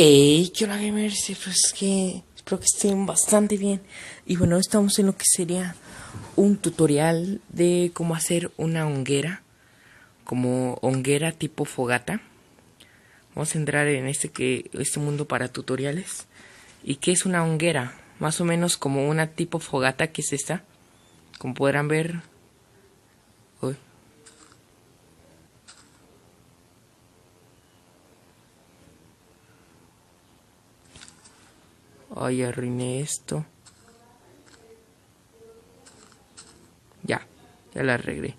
Hey, ¿qué hola gamers? Espero que estén bastante bien. Y bueno, estamos en lo que sería un tutorial de cómo hacer una honguera, como honguera tipo fogata. Vamos a entrar en este mundo para tutoriales. ¿Y qué es una honguera? Más o menos como una tipo fogata, que es esta. Como podrán ver. Uy. Ay, arruiné esto. Ya la arreglé.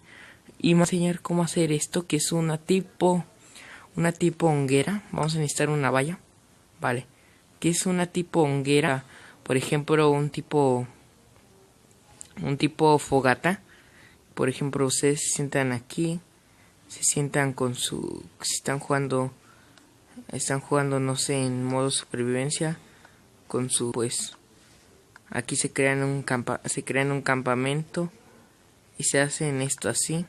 Y vamos a enseñar cómo hacer esto, que es una tipo honguera. Vamos a necesitar una valla. Vale. Que es una tipo honguera. Por ejemplo, un tipo fogata. Por ejemplo, ustedes se sientan aquí. Se sientan con su... Si están jugando, no sé, en modo supervivencia. Con su, pues... Aquí se crean un campamento. Y se hacen esto así.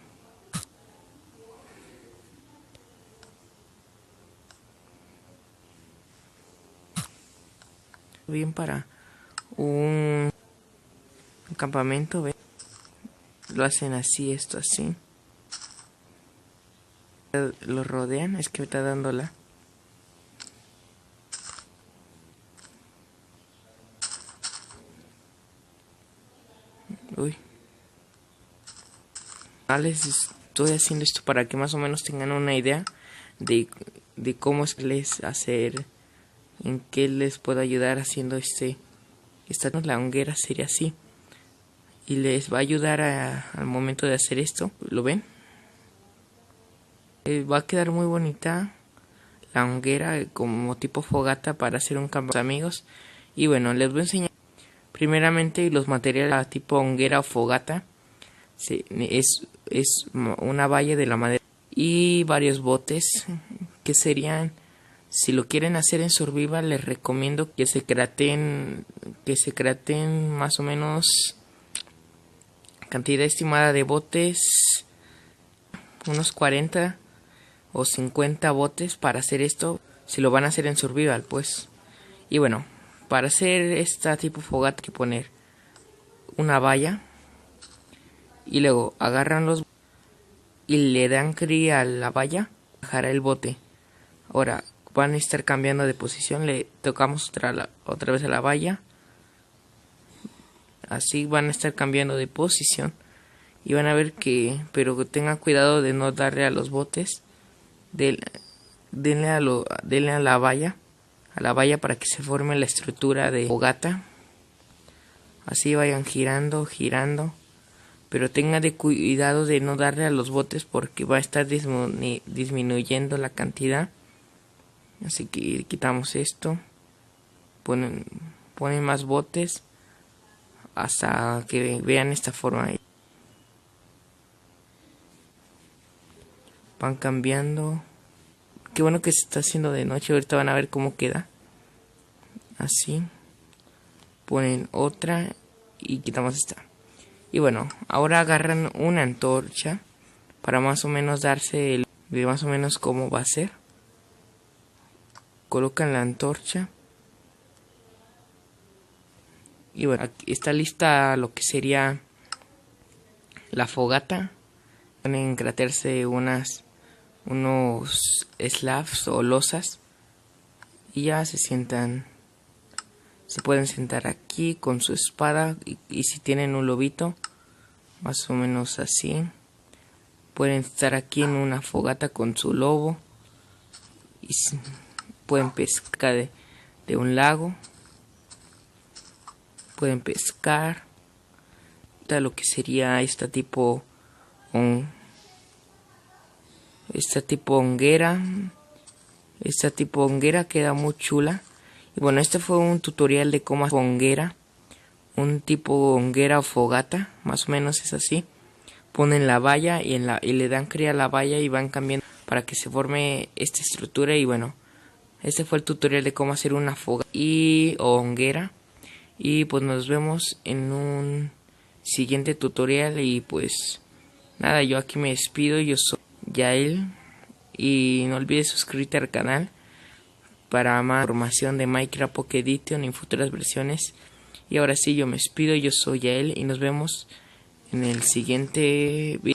Bien para un campamento, ¿ven? Lo hacen así, esto así. Lo rodean, es que me está dando la... Uy. Les estoy haciendo esto para que más o menos tengan una idea de cómo es que les hacer, en qué les puedo ayudar haciendo la honguera sería así. Y les va a ayudar al momento de hacer esto. ¿Lo ven? Va a quedar muy bonita la honguera como tipo fogata para hacer un campo de amigos. Y bueno, les voy a enseñar primeramente los materiales tipo honguera o fogata. Sí, es una valla de la madera y varios botes que serían, si lo quieren hacer en survival, les recomiendo que se craften más o menos cantidad estimada de botes, unos 40 o 50 botes para hacer esto, si lo van a hacer en survival, pues. Y bueno, para hacer esta tipo fogata hay que poner una valla y luego agarran los y le dan clic a la valla, bajará el bote. Ahora van a estar cambiando de posición, le tocamos otra vez a la valla, así van a estar cambiando de posición y van a ver que, pero tengan cuidado de no darle a los botes, denle a la valla para que se forme la estructura de fogata, así vayan girando, pero tengan de cuidado de no darle a los botes porque va a estar disminuyendo la cantidad. Así que quitamos esto, ponen más botes hasta que vean esta forma. Van cambiando. Qué bueno que se está haciendo de noche, ahorita van a ver cómo queda. Así. Ponen otra y quitamos esta. Y bueno, ahora agarran una antorcha para más o menos darse de más o menos cómo va a ser. Colocan la antorcha. Y bueno, aquí está lista lo que sería la fogata. Van a encraterse unos slabs o losas. Y ya se pueden sentar aquí con su espada. Y si tienen un lobito, más o menos así. Pueden estar aquí en una fogata con su lobo. Y pueden pescar de un lago. Pueden pescar. Lo que sería esta tipo honguera. Esta tipo honguera queda muy chula. Y bueno, este fue un tutorial de cómo hacer honguera. Un tipo honguera o fogata. Más o menos es así. Ponen la valla y le dan cría a la valla y van cambiando para que se forme esta estructura. Y bueno, este fue el tutorial de cómo hacer una fogata o honguera. Y pues nos vemos en un siguiente tutorial. Y pues nada, yo aquí me despido. Yo soy Yael. Y no olvides suscribirte al canal para más información de Minecraft Pocket Edition en futuras versiones. Y ahora sí, yo me despido, yo soy Yael y nos vemos en el siguiente video.